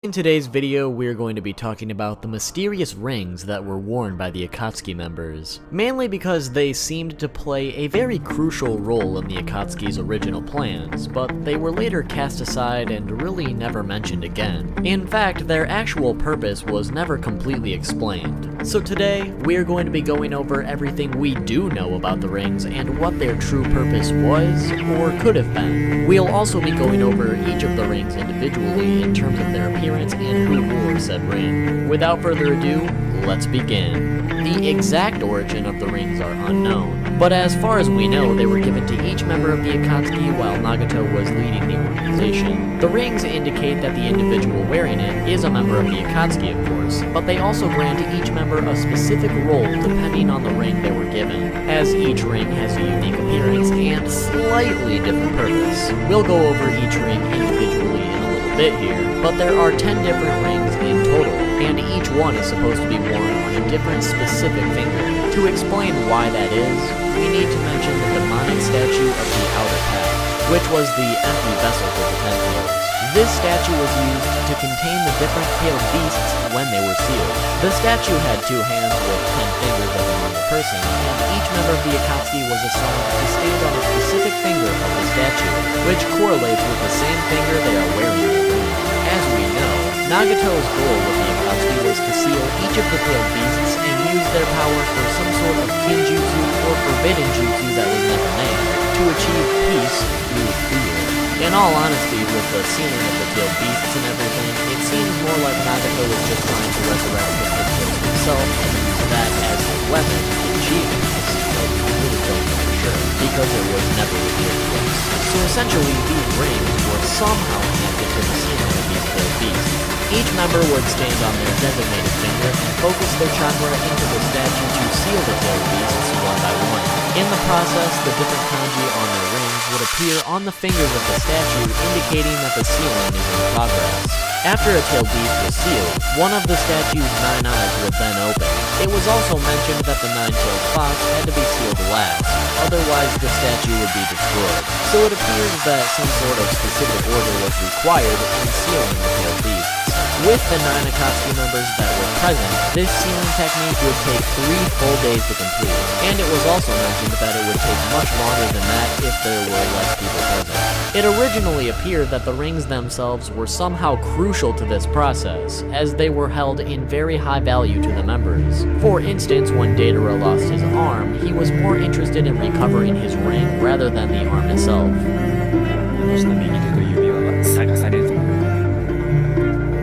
In today's video, we're going to be talking about the mysterious rings that were worn by the Akatsuki members, mainly because they seemed to play a very crucial role in the Akatsuki's original plans, but they were later cast aside and really never mentioned again. In fact, their actual purpose was never completely explained. So today, we're going to be going over everything we do know about the rings and what their true purpose was, or could have been. We'll also be going over each of the rings individually in terms of their appearance and who wore said ring. Without further ado, let's begin. The exact origin of the rings are unknown, but as far as we know, they were given to each member of the Akatsuki while Nagato was leading the organization. The rings indicate that the individual wearing it is a member of the Akatsuki, of course, but they also grant each member a specific role depending on the ring they were given, as each ring has a unique appearance and slightly different purpose. We'll go over each ring individually in a little bit here, but there are 10 different rings in total, and each one is supposed to be worn on a different specific finger. To explain why that is, we need to mention the demonic statue of the Outer Path, which was the empty vessel for the Ten Tails. This statue was used to contain the different tailed beasts when they were sealed. The statue had 2 hands with 10 fingers of a normal person, and each member of the Akatsuki was assigned to stand on a specific finger of the statue, which correlates with the same finger they are wearing in the ring. As we know, Nagato's goal with the Akatsuki was to seal each of the tailed beasts and use their power for some sort of kinjutsu or forbidden jutsu that was never named, to achieve peace through fear. In all honesty, with the sealing of the tailed beasts and everything, it seems more like Nagato was just trying to resurrect the Ten Tails himself and use that as a weapon to achieve this, but we really don't know for sure, because it was never revealed to us. So essentially, these rings were somehow connected to the sealing of these tailed beasts. Each member would stand on their designated finger and focus their chakra into the statue to seal the tailed beasts one by one. In the process, the different kanji on their rings would appear on the fingers of the statue, indicating that the sealing is in progress. After a tailed beast was sealed, one of the statue's 9 eyes would then open. It was also mentioned that the 9-tailed fox had to be sealed last, otherwise the statue would be destroyed. So it appears that some sort of specific order was required in sealing the tailed beasts. With the 9 Akatsuki members that were present, this sealing technique would take 3 full days to complete, and it was also mentioned that it would take much longer than that if there were less people present. It originally appeared that the rings themselves were somehow crucial to this process, as they were held in very high value to the members. For instance, when Datara lost his arm, he was more interested in recovering his ring rather than the arm itself.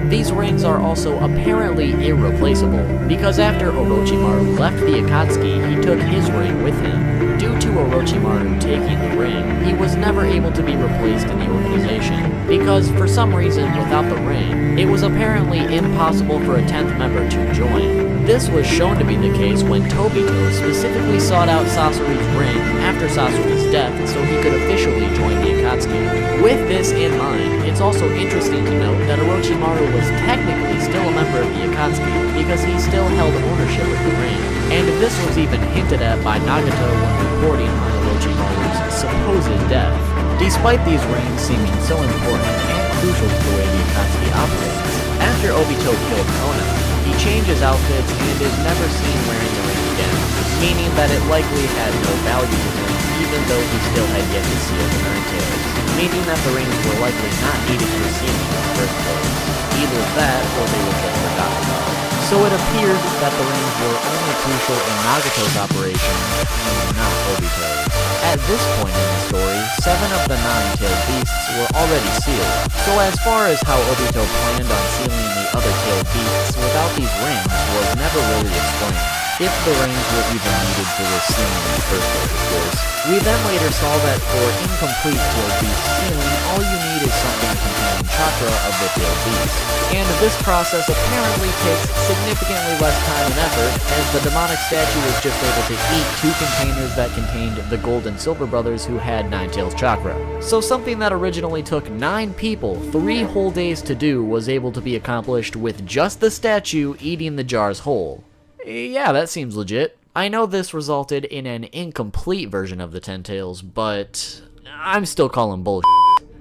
These rings are also apparently irreplaceable, because after Orochimaru left the Akatsuki, he took his ring with him. Due to Orochimaru taking the ring, he was never able to be replaced in the organization, because for some reason without the ring, it was apparently impossible for a 10th member to join. This was shown to be the case when Tobito specifically sought out Sasori's ring after Sasori's death so he could officially join the Akatsuki. With this in mind, it's also interesting to note that Orochimaru was technically still a member of the Akatsuki because he still held ownership of the ring, and this was even hinted at by Nagato when reporting on Orochimaru's supposed death. Despite these rings seeming so important and crucial to the way the Akatsuki operates, after Obito killed Kona, he changes outfits and is never seen wearing the ring again, meaning that it likely had no value to him even though he still had yet to seal the 9 tails, meaning that the rings were likely not needed for sealing in the first place. Either that or they were just forgotten about. So it appeared that the rings were only crucial in Nagato's operation and not Obito's. At this point in the story, 7 of the 9-tailed beasts were already sealed, so as far as how Obito planned on sealing the other tailed beasts without these rings was never really explained, if the rings were even needed for the sealing in the first place, of course. We then later saw that for incomplete tailed beast sealing, all you need is something containing chakra of the tailed beast, and this process apparently takes significantly less time and effort, as the demonic statue was just able to eat 2 containers that contained the Gold and Silver brothers who had 9 tails chakra. So something that originally took 9 people 3 whole days to do was able to be accomplished with just the statue eating the jars whole. Yeah, that seems legit. I know this resulted in an incomplete version of the Ten Tails, but I'm still calling bullshit.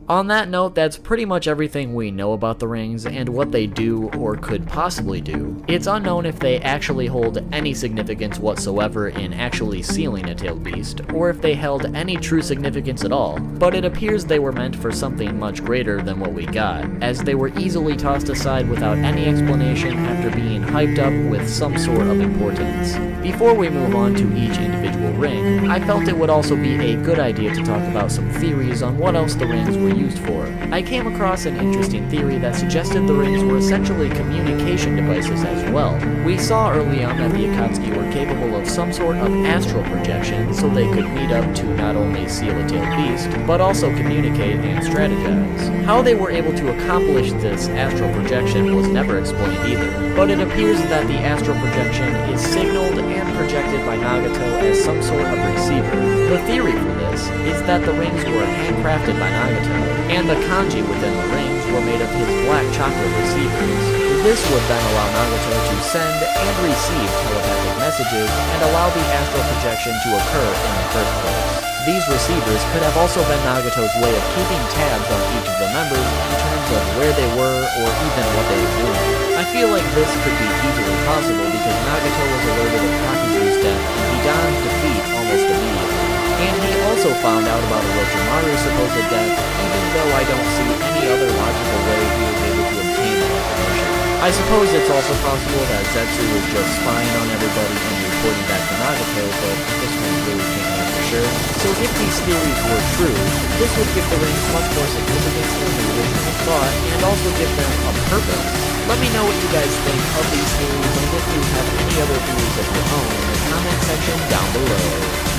On that note, that's pretty much everything we know about the rings and what they do or could possibly do. It's unknown if they actually hold any significance whatsoever in actually sealing a tailed beast, or if they held any true significance at all, but it appears they were meant for something much greater than what we got, as they were easily tossed aside without any explanation after being hyped up with some sort of importance. Before we move on to each individual ring, I felt it would also be a good idea to talk about some theories on what else the rings were used for. I came across an interesting theory that suggested the rings were essentially communication devices as well. We saw early on that the Akatsuki were capable of some sort of astral projection, so they could meet up to not only seal a tailed beast, but also communicate and strategize. How they were able to accomplish this astral projection was never explained either, but it appears that the astral projection is signaled and projected by Nagato as some sort of receiver. The theory for this is that the rings were handcrafted by Nagato, and the kanji within the rings were made of his black chocolate receivers. This would then allow Nagato to send and receive telepathic messages and allow the astral projection to occur in the first place. These receivers could have also been Nagato's way of keeping tabs on each of the members in terms of where they were or even what they were doing. I feel like this could be easily possible because Nagato was alerted of Kakuzu's death and Hidan's defeat almost immediately. And he also found out about Orochimaru's supposed death, even though I don't see any other logical way he was able to obtain that information. I suppose it's also possible that Zetsu was just spying on everybody and reporting back to Nagato, but this one really can't know for sure. So if these theories were true, this would give the rings much more significance than the original thought, and also give them a purpose. Let me know what you guys think of these theories, and if you have any other theories of your own in the comment section down below.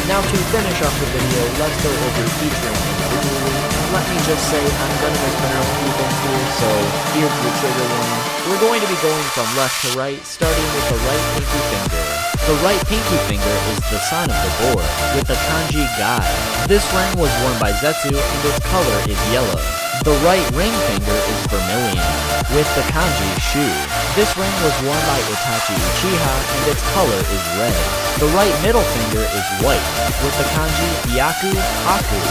Now to finish off the video, let's go over each ring individually. Let me just say I'm gonna mispronounce a few things here, so here's your trigger warning. We're going to be going from left to right, starting with the right pinky finger. The right pinky finger is the sign of the boar, with the kanji Gai. This ring was worn by Zetsu, and its color is yellow. The right ring finger is vermilion, with the kanji Shu. This ring was worn by Itachi Uchiha, and its color is red. The right middle finger is white, with the kanji Byaku Haku.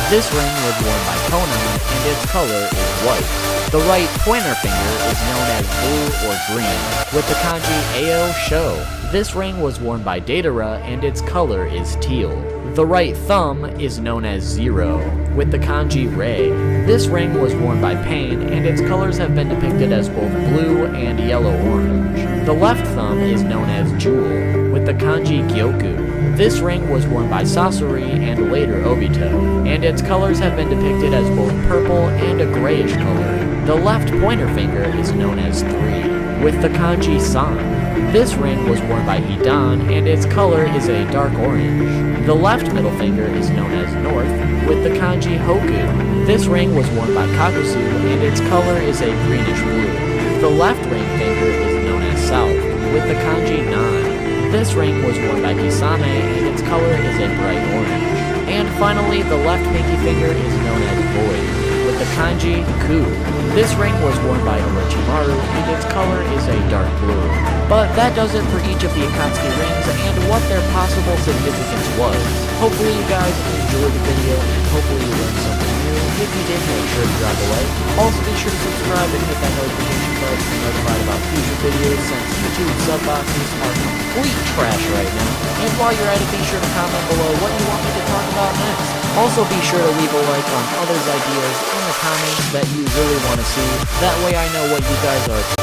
This ring was worn by Konan, and its color is white. The right pointer finger is known as blue or green, with the kanji Ao Sho. This ring was worn by Deidara, and its color is teal. The right thumb is known as Zero, with the kanji Rei. This ring was worn by Pain, and its colors have been depicted as both blue and yellow-orange. The left thumb is known as Jewel, with the kanji Gyoku. This ring was worn by Sasori and later Obito, and its colors have been depicted as both purple and a grayish color. The left pointer finger is known as 3, with the kanji San. This ring was worn by Hidan, and its color is a dark orange. The left middle finger is known as North, with the kanji Hoku. This ring was worn by Kakuzu, and its color is a greenish blue. The left ring finger is known as South, with the kanji Nan. This ring was worn by Kisame, and its color is a bright orange. And finally, the left pinky finger is known as Void, with the kanji Ku. This ring was worn by Orochimaru, and its color is a dark blue. But that does it for each of the Akatsuki rings and what their possible significance was. Hopefully you guys enjoyed the video, and hopefully you learned something new. If you did, make sure to drop a like. Also be sure to subscribe and hit that notification bell to be notified about future videos, since YouTube sub boxes are complete trash right now. And while you're at it, be sure to comment below what you want me to talk about next. Also be sure to leave a like on others' ideas in the comments that you really want to see. That way I know what you guys are